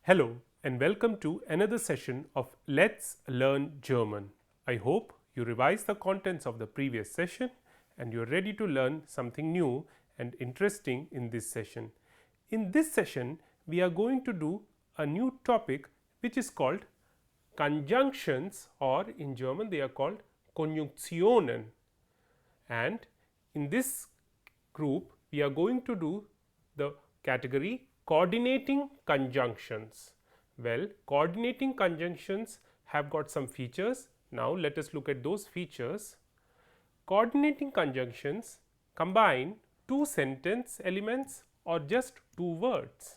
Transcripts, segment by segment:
Hello and welcome to another session of Let's Learn German. I hope you revised the contents of the previous session and you are ready to learn something new and interesting in this session. In this session, we are going to do a new topic which is called conjunctions, or in German they are called Konjunktionen. And in this group, we are going to do the category coordinating conjunctions. Well, coordinating conjunctions have got some features. Now, let us look at those features. Coordinating conjunctions combine two sentence elements or just two words,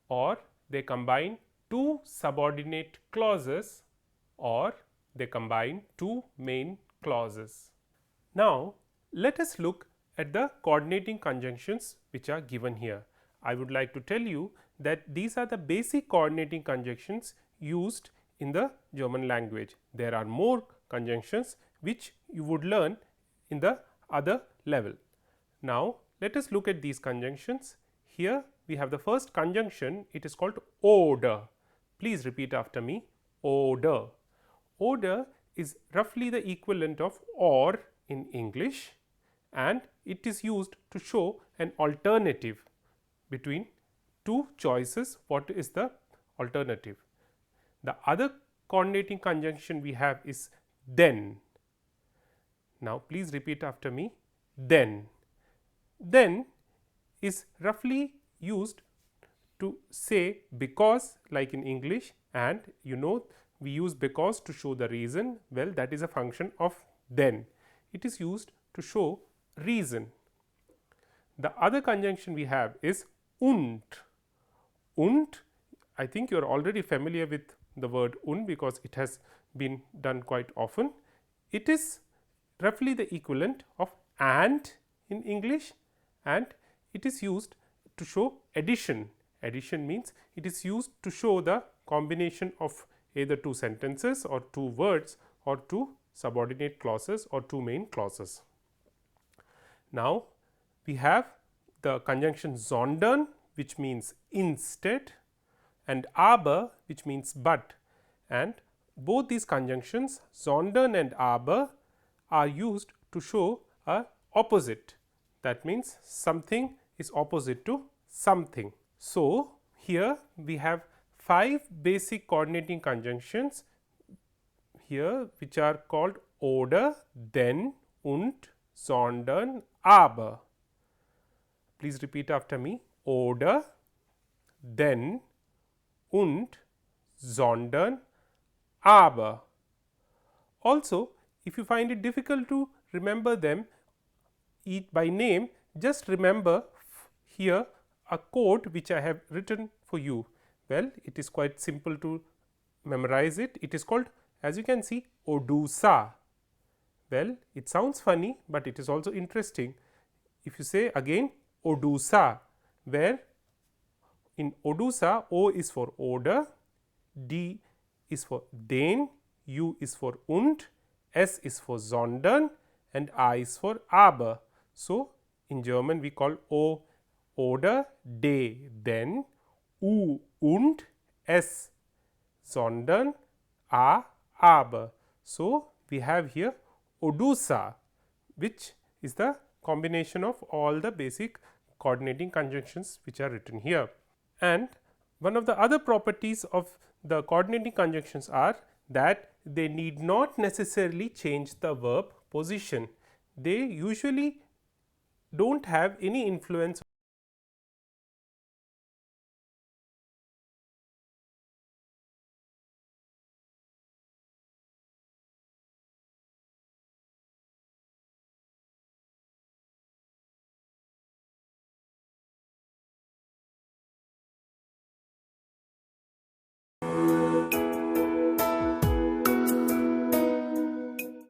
or they combine two subordinate clauses, or they combine two main clauses. Now, let us look at the coordinating conjunctions which are given here. I would like to tell you that these are the basic coordinating conjunctions used in the German language. There are more conjunctions which you would learn in the other level. Now, let us look at these conjunctions. Here we have the first conjunction, it is called oder. Please repeat after me, oder. Oder is roughly the equivalent of or in English, and it is used to show an alternative between two choices. What is the alternative? The other coordinating conjunction we have is then. Now, please repeat after me, then. Then is roughly used to say because, like in English, and you know we use because to show the reason. Well, that is a function of then. It is used to show reason. The other conjunction we have is und. Und, I think you are already familiar with the word und because it has been done quite often. It is roughly the equivalent of and in English, and it is used to show addition. Addition means it is used to show the combination of either two sentences or two words or two subordinate clauses or two main clauses. Now, we have the conjunction sondern, which means instead, and aber, which means but, and both these conjunctions sondern and aber are used to show a opposite. That means something is opposite to something. So, here we have 5 basic coordinating conjunctions here which are called oder, then, und, sondern, aber. Please repeat after me, oder, then, und, sondern, aber. Also, if you find it difficult to remember them by name, just remember here a code which I have written for you. Well, it is quite simple to memorize it. It is called, as you can see, Odusa. Well, it sounds funny, but it is also interesting. If you say again Odusa, where in Odusa O is for oder, D is for den, U is for und, S is for sondern, and A is for aber. So, in German we call O oder, D den, U und, S sondern, A aber. So, we have here Odusa, which is the combination of all the basic coordinating conjunctions which are written here. And one of the other properties of the coordinating conjunctions are that they need not necessarily change the verb position. They usually do not have any influence.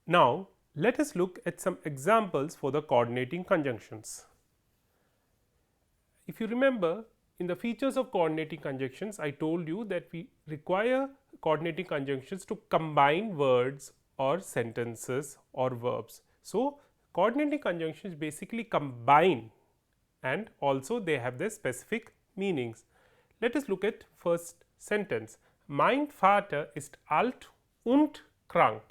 Now, let us look at some examples for the coordinating conjunctions. If you remember, in the features of coordinating conjunctions, I told you that we require coordinating conjunctions to combine words or sentences or verbs. So, coordinating conjunctions basically combine, and also they have their specific meanings. let us look at first sentence. Mein Vater ist alt und krank.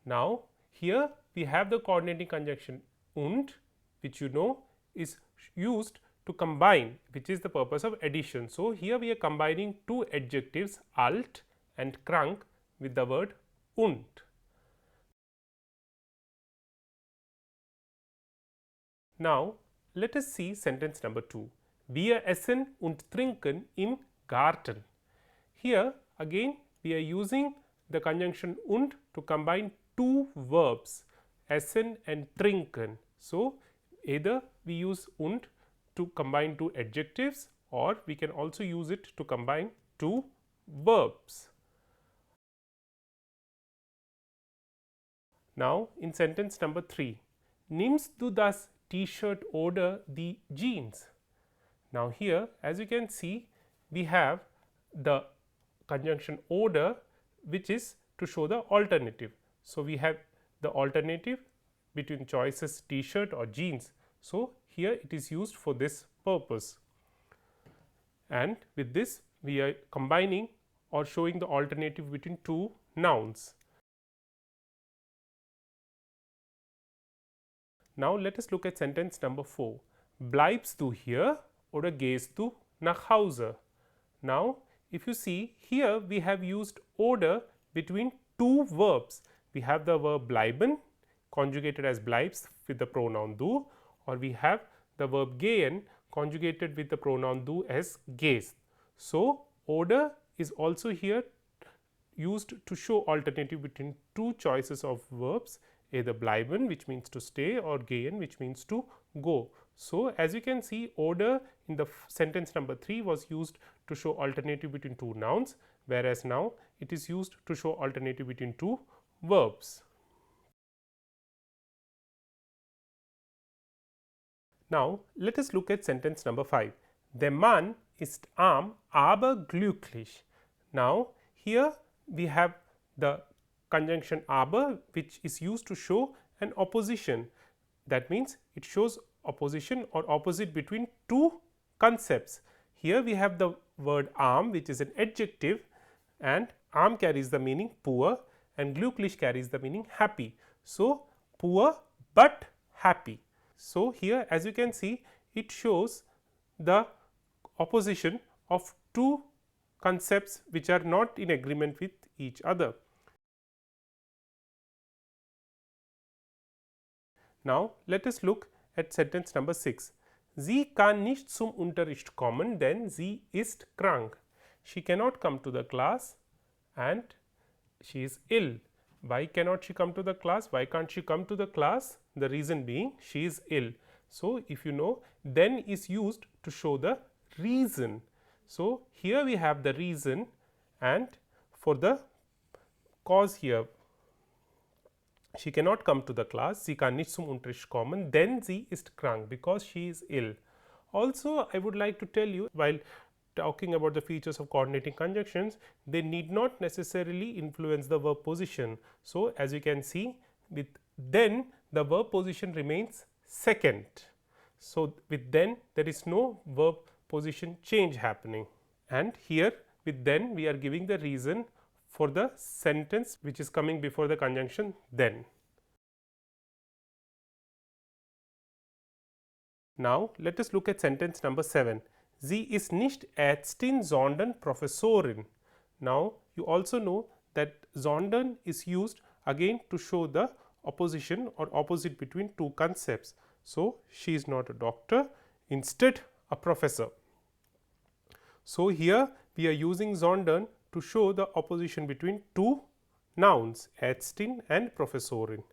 Now, here we have the coordinating conjunction und, which you know is used to combine, which is the purpose of addition. So, here we are combining two adjectives alt and krank with the word und. Now, let us see sentence number 2. Wir essen und trinken im Garten. Here again we are using the conjunction und to combine two verbs, essen and trinken. So, either we use und to combine two adjectives, or we can also use it to combine two verbs. Now, in sentence number 3, nimmst du das T-shirt oder die Jeans? Now, here as you can see, we have the conjunction oder, which is to show the alternative. So, we have the alternative between choices T-shirt or jeans. So, here it is used for this purpose, and with this we are combining or showing the alternative between two nouns. Now, let us look at sentence number 4. Bleibst du hier oder gehst du nach Hause? Now, if you see here we have used oder between two verbs. We have the verb bleiben conjugated as bleibst with the pronoun du, or we have the verb gehen conjugated with the pronoun du as gehst. So, oder is also here used to show alternative between two choices of verbs, either bleiben, which means to stay, or gehen, which means to go. So, as you can see, oder in the sentence number 3 was used to show alternative between two nouns, whereas now it is used to show alternative between two verbs. Now, let us look at sentence number 5. Der Mann ist arm, aber glücklich. Now, here we have the conjunction aber, which is used to show an opposition. That means, it shows opposition or opposite between two concepts. Here we have the word arm, which is an adjective, and arm carries the meaning poor and glücklich carries the meaning happy. So, poor but happy. So, here as you can see, it shows the opposition of two concepts which are not in agreement with each other. Now, let us look at sentence number 6. Sie kann nicht zum Unterricht kommen, denn sie ist krank. She cannot come to the class and she is ill. Why cannot she come to the class? Why can't she come to the class? The reason being she is ill. So, if you know, then is used to show the reason. So, here we have the reason, and for the cause here, she cannot come to the class, sie kann nicht zum Unterricht kommen, denn sie ist krank, because she is ill. Also, I would like to tell you, while talking about the features of coordinating conjunctions, they need not necessarily influence the verb position. So, as you can see, with then the verb position remains second. So, with then there is no verb position change happening, and here with then we are giving the reason for the sentence which is coming before the conjunction then. Now, let us look at sentence number 7. Sie ist nicht Ärztin, sondern Professorin. Now, you also know that sondern is used again to show the opposition or opposite between two concepts. So, she is not a doctor, instead a professor. So, here we are using sondern to show the opposition between two nouns, Ärztin and Professorin.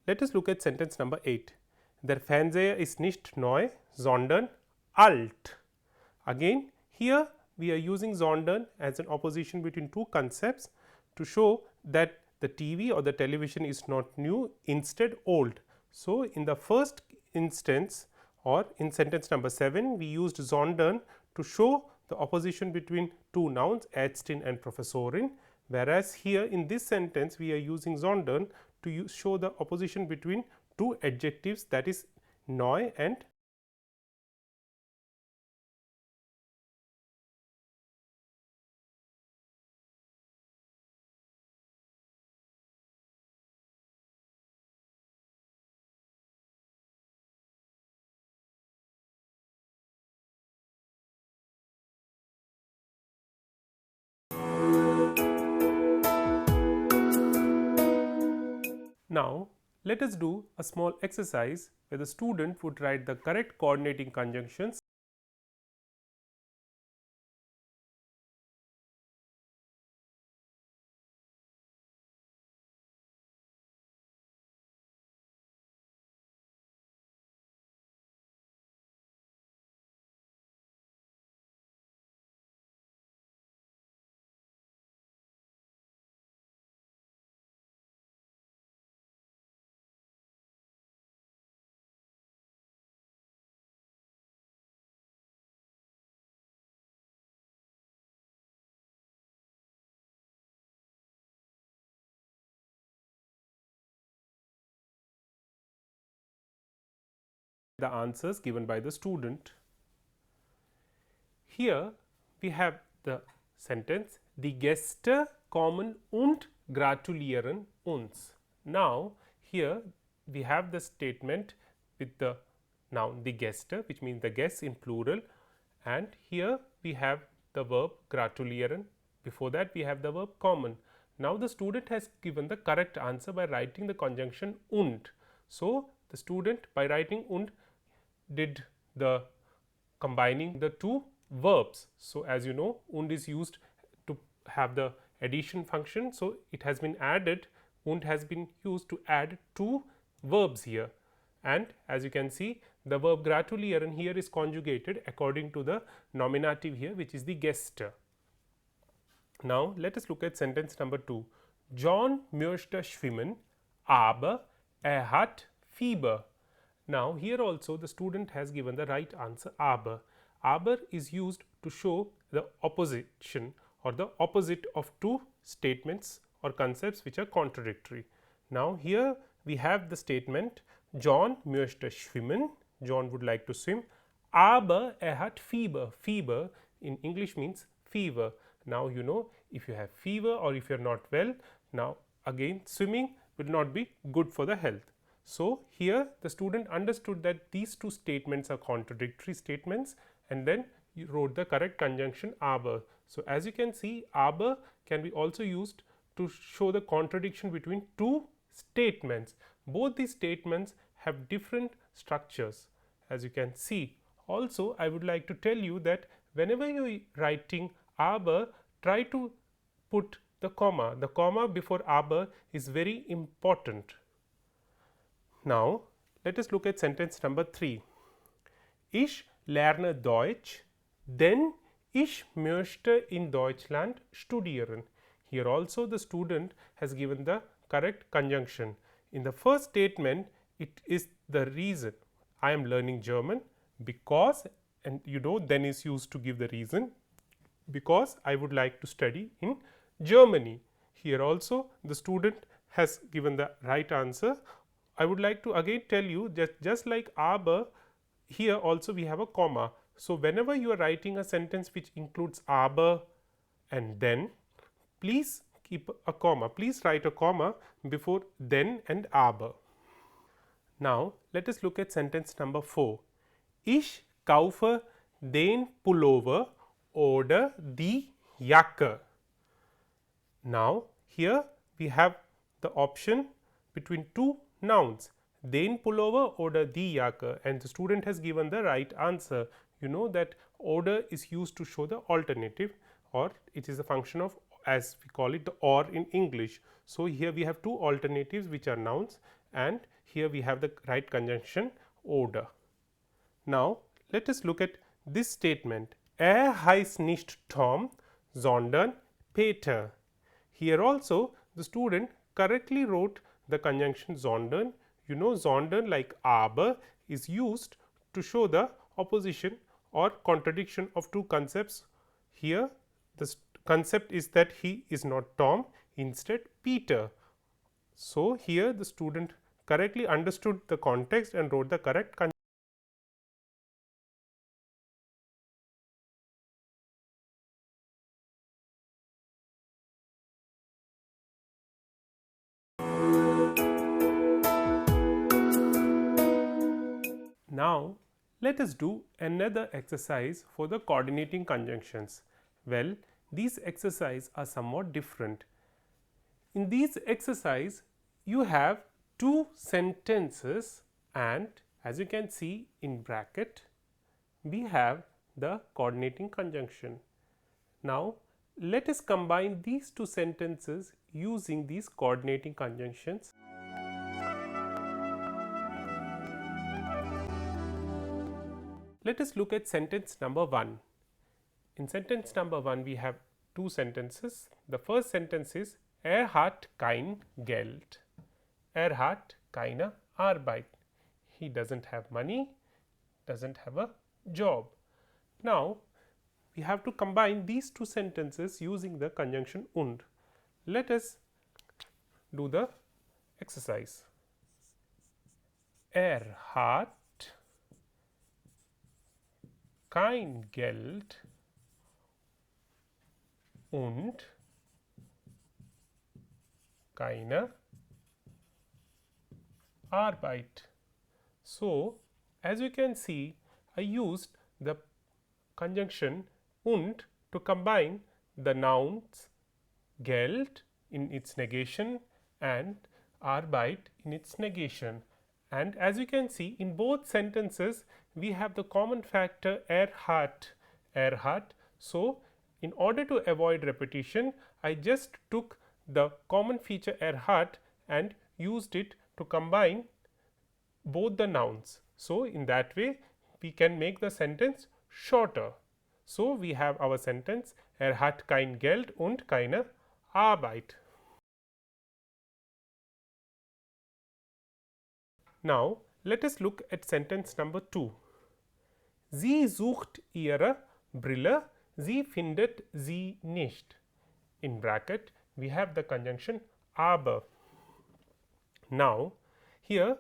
Let us look at sentence number 8. Der Fernseher ist nicht neu, sondern alt. Again, here we are using sondern as an opposition between two concepts to show that the TV or the television is not new, instead old. So, in the first instance or in sentence number 7, we used sondern to show the opposition between two nouns, Ärztin and Professorin, whereas here in this sentence we are using sondern to show the opposition between two adjectives, that is neu and Now, let us do a small exercise where the student would write the correct coordinating conjunctions. The answers given by the student. Here we have the sentence, die Gäste kommen und gratulieren uns. Now, here we have the statement with the noun die Gäste, which means the guests in plural, and here we have the verb gratulieren. Before that we have the verb kommen. Now, the student has given the correct answer by writing the conjunction und. So, the student by writing und did the combining the two verbs. So, as you know, und is used to have the addition function. So, it has been added, und has been used to add two verbs here, and as you can see, the verb gratulieren here is conjugated according to the nominative here, which is die Gäste. Now, let us look at sentence number 2. John möchte schwimmen, aber hat Fieber. Now, here also the student has given the right answer, aber. Aber is used to show the opposition or the opposite of two statements or concepts which are contradictory. Now, here we have the statement, John möchte schwimmen, John would like to swim, aber hat Fieber. Fieber in English means fever. Now, you know, if you have fever or if you are not well, now again swimming will not be good for the health. So, here the student understood that these two statements are contradictory statements, and then you wrote the correct conjunction aber. So, as you can see, aber can be also used to show the contradiction between two statements. Both these statements have different structures, as you can see. Also, I would like to tell you that whenever you are writing aber, try to put the comma. The comma before aber is very important. Now, let us look at sentence number 3. Ich lerne Deutsch, denn ich möchte in Deutschland studieren. Here also the student has given the correct conjunction. In the first statement, it is the reason. I am learning German because, and you know, then is used to give the reason, because I would like to study in Germany. Here also the student has given the right answer. I would like to again tell you that just like aber, here also we have a comma. So, whenever you are writing a sentence which includes aber and then, please keep a comma. Please write a comma before then and aber. Now, let us look at sentence number 4. Ich kaufe den Pullover oder die Jacke. Now, here we have the option between two nouns, den Pullover oder die Jacke, and the student has given the right answer. You know that oder is used to show the alternative, or it is a function of, as we call it, the or in English. So, here we have two alternatives which are nouns, and here we have the right conjunction oder. Now, let us look at this statement. Heißt nicht Tom, sondern Peter. Here also the student correctly wrote the conjunction sondern. You know, sondern like aber is used to show the opposition or contradiction of two concepts. Here the concept is that he is not Tom, instead Peter. So, here the student correctly understood the context and wrote the correct conjunction. Now, let us do another exercise for the coordinating conjunctions. Well, these exercises are somewhat different. In these exercise, you have two sentences, and as you can see in bracket, we have the coordinating conjunction. Now, let us combine these two sentences using these coordinating conjunctions. Let us look at sentence number 1. In sentence number 1, we have two sentences. The first sentence is hat kein Geld. Hat keine Arbeit. He doesn't have money, doesn't have a job. Now, we have to combine these two sentences using the conjunction und. Let us do the exercise. Hat kein Geld und keine Arbeit. So, as you can see, I used the conjunction und to combine the nouns Geld in its negation and Arbeit in its negation. And as you can see, in both sentences we have the common factor hat. So, in order to avoid repetition, I just took the common feature hat and used it to combine both the nouns. So, in that way we can make the sentence shorter. So, we have our sentence hat kein Geld und keine Arbeit. Now, let us look at sentence number 2. Sie sucht ihre Brille, sie findet sie nicht. In bracket, we have the conjunction aber. Now, here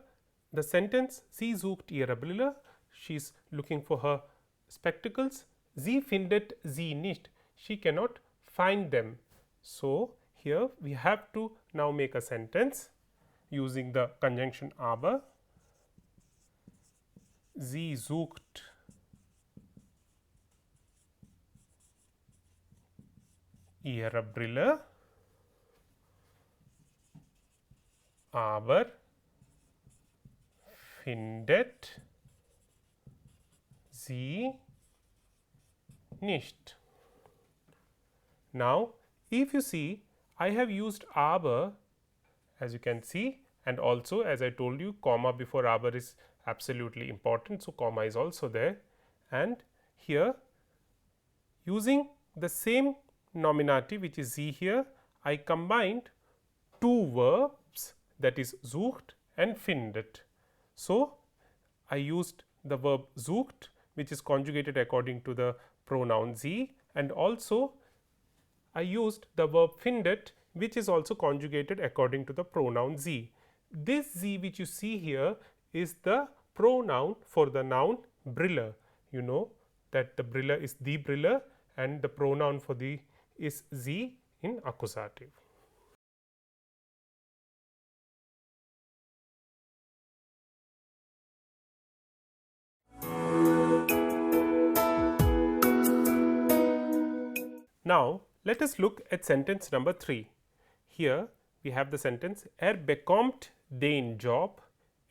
the sentence sie sucht ihre Brille, she is looking for her spectacles. Sie findet sie nicht, she cannot find them. So, here we have to now make a sentence using the conjunction aber. Sie sucht ihre Brille, aber findet sie nicht. Now, if you see, I have used aber, as you can see, and also as I told you, comma before aber is absolutely important. So, comma is also there, and here using the same nominative which is sie here, I combined two verbs, that is sucht and findet. So, I used the verb sucht, which is conjugated according to the pronoun sie, and also I used the verb findet, which is also conjugated according to the pronoun sie. This sie which you see here is the pronoun for the noun Brille. You know that the Brille is die Brille and the pronoun for the is sie in accusative. Now, let us look at sentence number 3. Here we have the sentence bekommt den Job,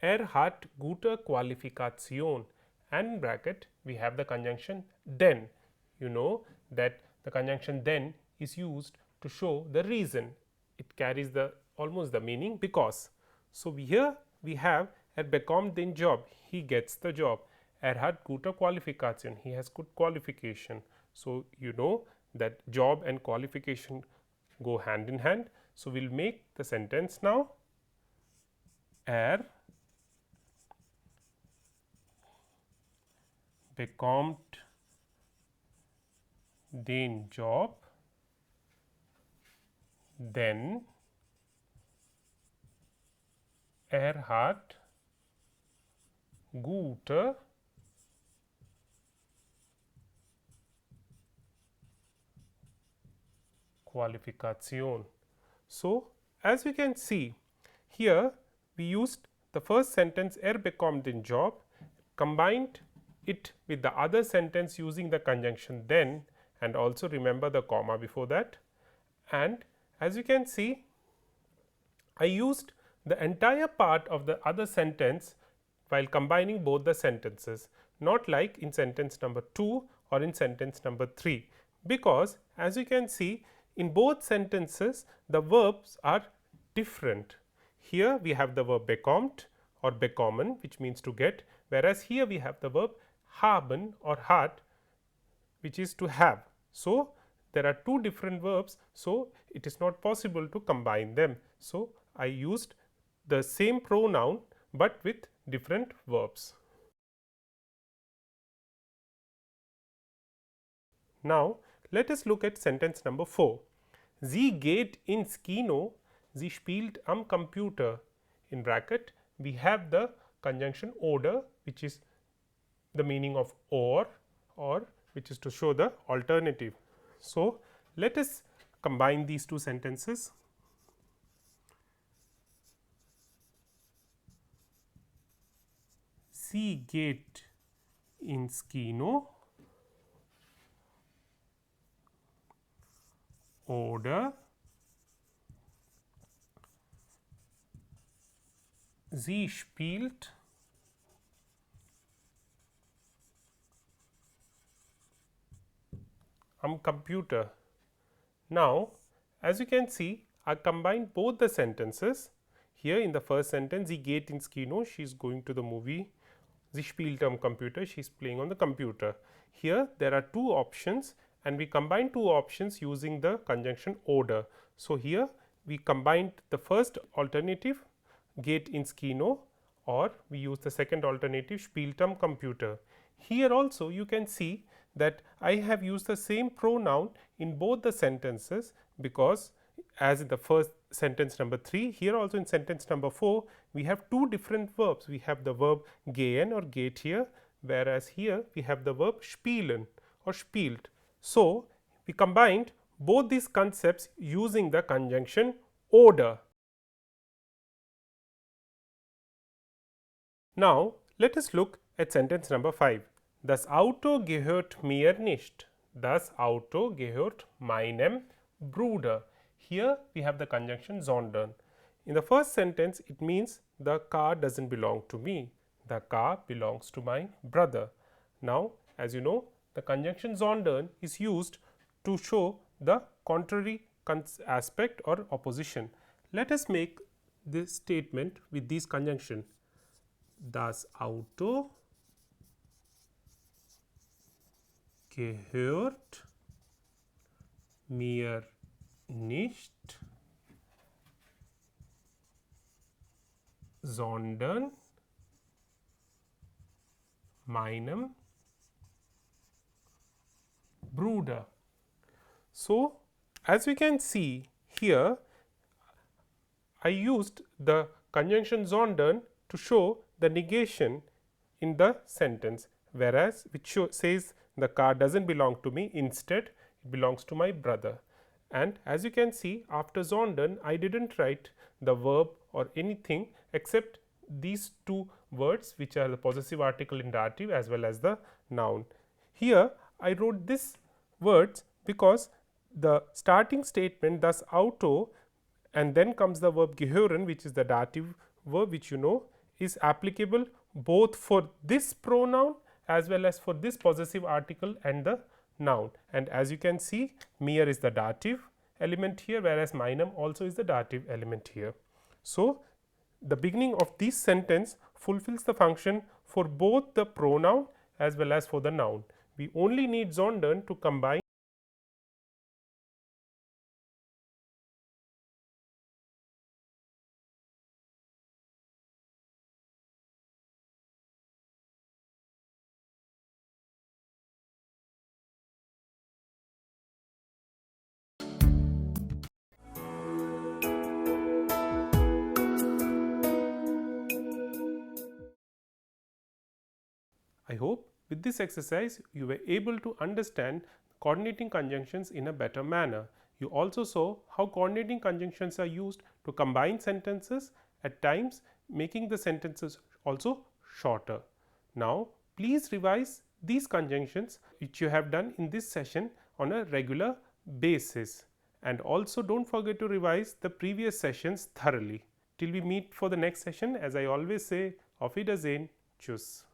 hat gute Qualifikation, and in bracket we have the conjunction denn. You know that the conjunction then is used to show the reason. It carries the almost the meaning because. So, here we have bekommt den Job, he gets the job. Hat gute Qualifikation, he has good qualification. So, you know that job and qualification go hand in hand. So, we will make the sentence now. Bekommt den Job, denn hat gute Qualifikation. So, as we can see here, we used the first sentence bekommt den Job, combined it with the other sentence using the conjunction then, and also remember the comma before that. And as you can see, I used the entire part of the other sentence while combining both the sentences, not like in sentence number 2 or in sentence number 3, because as you can see in both sentences the verbs are different. Here we have the verb bekommt or bekommen, which means to get, whereas here we have the verb haben or hat, which is to have. So, there are two different verbs. So, it is not possible to combine them. So, I used the same pronoun, but with different verbs. Now, let us look at sentence number 4. Sie geht ins Kino, sie spielt am Computer. In bracket, we have the conjunction oder, which is the meaning of or which is to show the alternative. So, let us combine these two sentences. Sie geht ins Kino oder sie spielt am Computer. Now, as you can see, I combined both the sentences. Here in the first sentence, sie geht ins Kino, she is going to the movie. Sie spielt am Computer, she is playing on the computer. Here there are two options and we combine two options using the conjunction oder. So, here we combined the first alternative geht ins Kino, or we use the second alternative spielt am Computer. Here also you can see that I have used the same pronoun in both the sentences, because as in the first sentence number 3, here also in sentence number 4 we have two different verbs. We have the verb gehen or geht here, whereas here we have the verb spielen or spielt. So, we combined both these concepts using the conjunction oder. Now, let us look at sentence number 5. Das Auto gehört mir nicht. Das Auto gehört meinem Bruder. Here we have the conjunction sondern. In the first sentence, it means the car doesn't belong to me. The car belongs to my brother. Now, as you know, the conjunction sondern is used to show the contrary aspect or opposition. Let us make this statement with this conjunction. Das Auto gehört mir nicht, sondern meinem Bruder. So, as we can see here, I used the conjunction sondern to show the negation in the sentence, whereas which says the car doesn't belong to me, instead it belongs to my brother. And as you can see, after sondern I didn't write the verb or anything except these two words, which are the possessive article in dative as well as the noun. Here I wrote this words because the starting statement das Auto and then comes the verb gehören, which is the dative verb, which you know is applicable both for this pronoun as well as for this possessive article and the noun. And as you can see, mir is the dative element here, whereas meinem also is the dative element here. So, the beginning of this sentence fulfills the function for both the pronoun as well as for the noun. We only need sondern to combine. I hope with this exercise you were able to understand coordinating conjunctions in a better manner. You also saw how coordinating conjunctions are used to combine sentences, at times making the sentences also shorter. Now, please revise these conjunctions which you have done in this session on a regular basis, and also don't forget to revise the previous sessions thoroughly. till we meet for the next session, as I always say, auf Wiedersehen, tschüss.